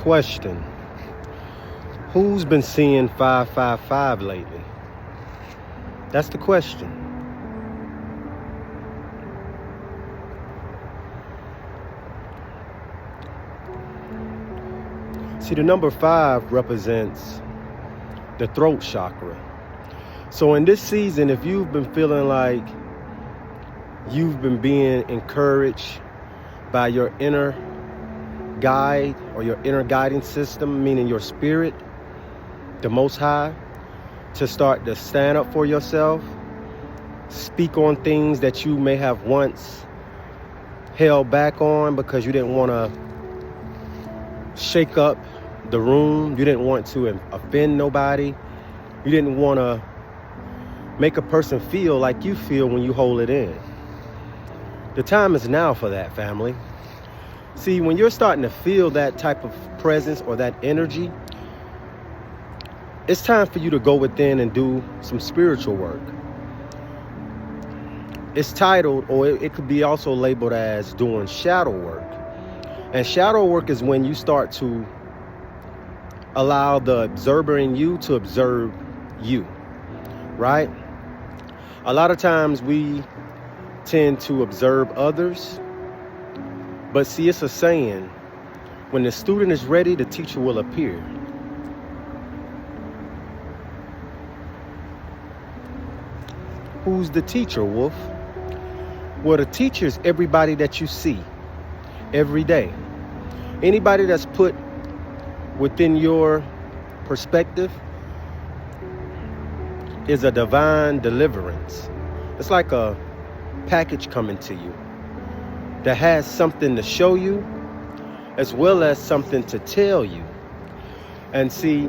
Question: who's been seeing 555 lately? That's the question. See, the number 5 represents the throat chakra. So in this season, if you've been feeling like you've been being encouraged by your inner guide or your inner guiding system, meaning your spirit, the Most High, to start to stand up for yourself, speak on things that you may have once held back on because you didn't want to shake up the room, you didn't want to offend nobody, you didn't want to make a person feel like you feel when you hold it in. The time is now for that, family. See, when you're starting to feel that type of presence or that energy, it's time for you to go within and do some spiritual work. It's titled, or it could be also labeled as doing shadow work. And shadow work is when you start to allow the observer in you to observe you, right? A lot of times we tend to observe others, but see, it's a saying, when the student is ready, the teacher will appear. Who's the teacher, Wolf? Well, the teacher is everybody that you see every day. Anybody that's put within your perspective is a divine deliverance. It's like a package coming to you that has something to show you as well as something to tell you. And see,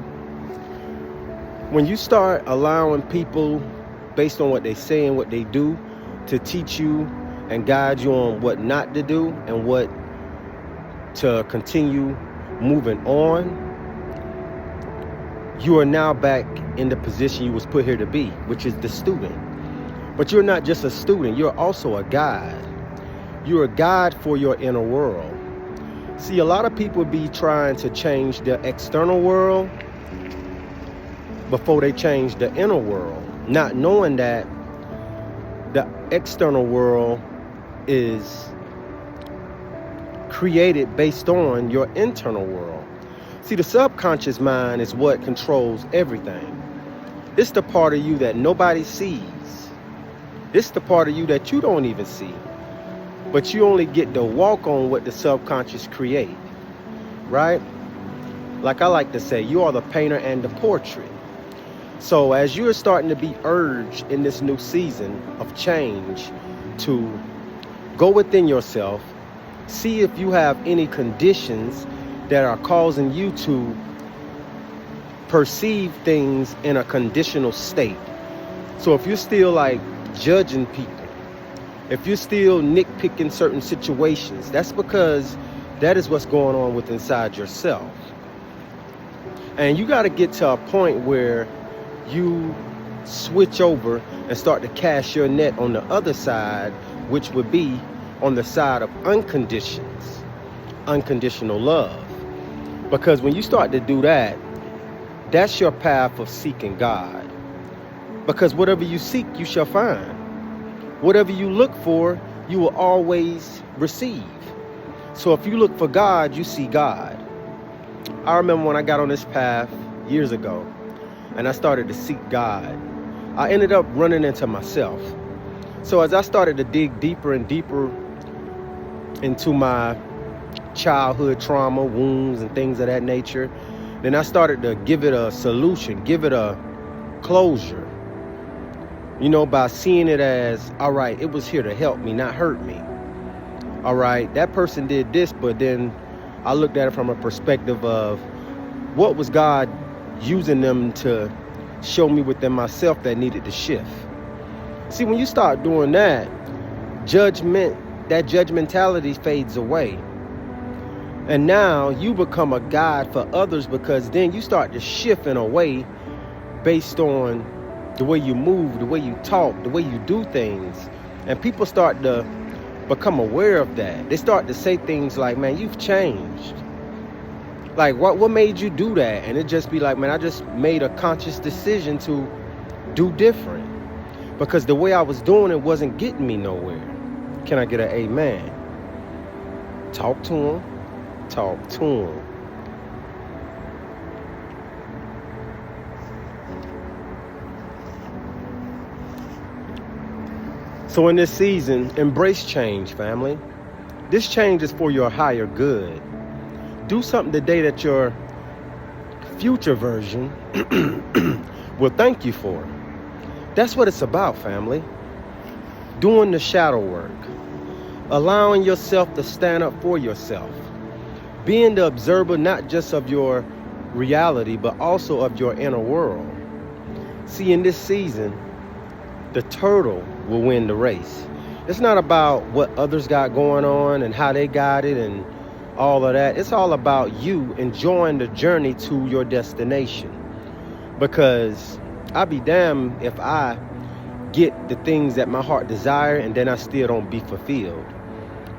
when you start allowing people, based on what they say and what they do, to teach you and guide you on what not to do and what to continue moving on, you are now back in the position you was put here to be, which is the student. But you're not just a student, you're also a guide. You're a guide for your inner world. See, a lot of people be trying to change their external world before they change the inner world, not knowing that the external world is created based on your internal world. See, the subconscious mind is what controls everything. It's the part of you that nobody sees. It's the part of you that you don't even see. But you only get to walk on what the subconscious create, right? Like I like to say, you are the painter and the portrait. So as you're starting to be urged in this new season of change to go within yourself, see if you have any conditions that are causing you to perceive things in a conditional state. So if you're still like judging people, if you're still nitpicking certain situations, that's because that is what's going on with inside yourself. And you got to get to a point where you switch over and start to cast your net on the other side, which would be on the side of unconditional love. Because when you start to do that, that's your path of seeking God. Because whatever you seek, you shall find. Whatever you look for, you will always receive. So if you look for God, you see God. I remember when I got on this path years ago and I started to seek God, I ended up running into myself. So as I started to dig deeper and deeper into my childhood trauma, wounds, and things of that nature, then I started to give it a solution, give it a closure. You know, by seeing it as, all right, it was here to help me, not hurt me. All right, that person did this, but then I looked at it from a perspective of what was God using them to show me within myself that needed to shift. See, when you start doing that, that judgmentality fades away. And now you become a guide for others, because then you start to shift in a way based on the way you move, the way you talk, the way you do things. And people start to become aware of that. They start to say things like, man, you've changed. Like, what made you do that? And it just be like, man, I just made a conscious decision to do different. Because the way I was doing it wasn't getting me nowhere. Can I get an amen? Talk to him. Talk to him. So in this season, embrace change, family. This change is for your higher good. Do something today that your future version will thank you for. That's what it's about, family. Doing the shadow work. Allowing yourself to stand up for yourself. Being the observer not just of your reality, but also of your inner world. See, in this season, the turtle will win the race. It's not about what others got going on and how they got it and all of that. It's all about you enjoying the journey to your destination. Because I'll be damned if I get the things that my heart desire and then I still don't be fulfilled.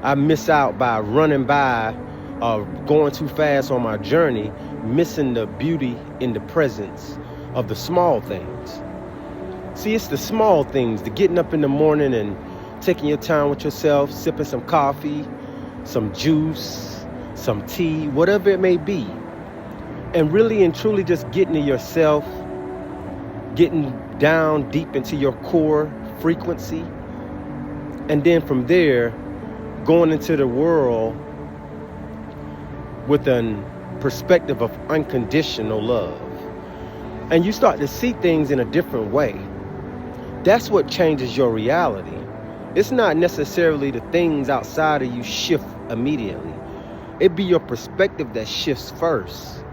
I miss out by running by or going too fast on my journey, missing the beauty in the presence of the small things. See, it's the small things, the getting up in the morning and taking your time with yourself, sipping some coffee, some juice, some tea, whatever it may be. And really and truly just getting to yourself, getting down deep into your core frequency. And then from there, going into the world with a perspective of unconditional love. And you start to see things in a different way. That's what changes your reality. It's not necessarily the things outside of you shift immediately. It be your perspective that shifts first.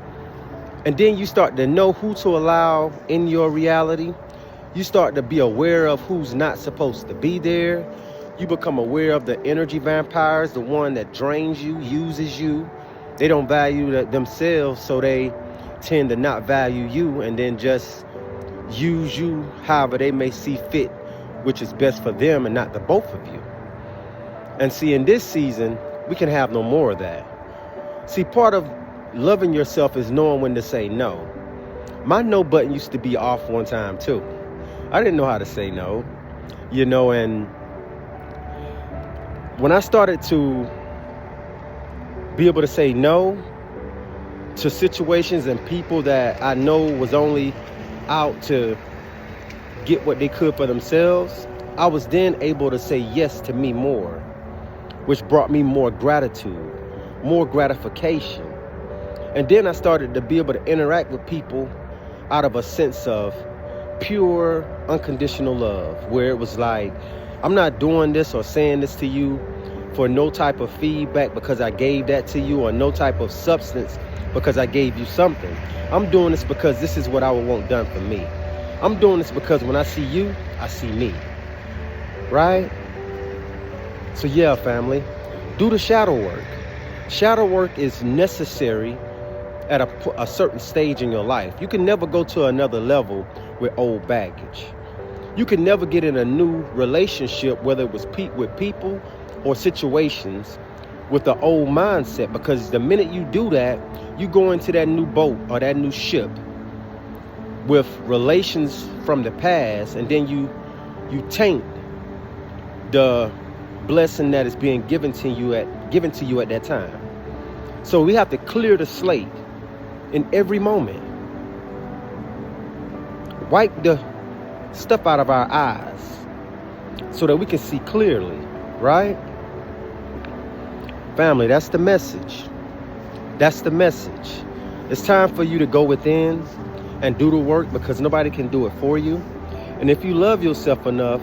And then you start to know who to allow in your reality. You start to be aware of who's not supposed to be there. You become aware of the energy vampires, the one that drains you, uses you. They don't value themselves, so they tend to not value you and then just use you however they may see fit, which is best for them and not the both of you. And see, in this season, we can have no more of that. See, part of loving yourself is knowing when to say no. My no button used to be off one time too. I didn't know how to say no, and when I started to be able to say no to situations and people that I know was only out to get what they could for themselves, I was then able to say yes to me more, which brought me more gratitude, more gratification. And then I started to be able to interact with people out of a sense of pure, unconditional love, where it was like, I'm not doing this or saying this to you for no type of feedback because I gave that to you, or no type of substance because I gave you something. I'm doing this because this is what I would want done for me. I'm doing this because when I see you, I see me. Right? So yeah, family, do the shadow work. Shadow work is necessary at a certain stage in your life. You can never go to another level with old baggage. You can never get in a new relationship, whether it was with people or situations, with the old mindset, because the minute you do that, you go into that new boat or that new ship with relations from the past, and then you taint the blessing that is being given to you at that time. So we have to clear the slate in every moment. Wipe the stuff out of our eyes so that we can see clearly, right? Family, that's the message. That's the message. It's time for you to go within and do the work, because nobody can do it for you. And if you love yourself enough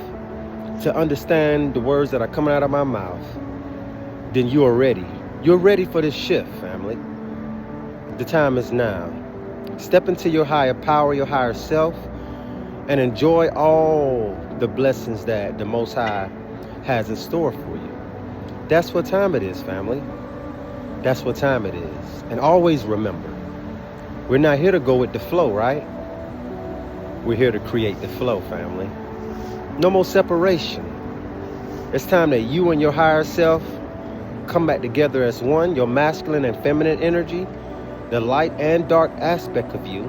to understand the words that are coming out of my mouth, then you are ready. You're ready for this shift, family. The time is now. Step into your higher power, your higher self, and enjoy all the blessings that the Most High has in store for you. That's what time it is, family. That's what time it is. And always remember, we're not here to go with the flow, right? We're here to create the flow, family. No more separation. It's time that you and your higher self come back together as one, your masculine and feminine energy, the light and dark aspect of you,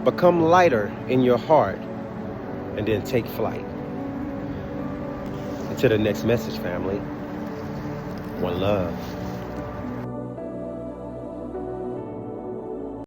become lighter in your heart, and then take flight. Until the next message, family. One love.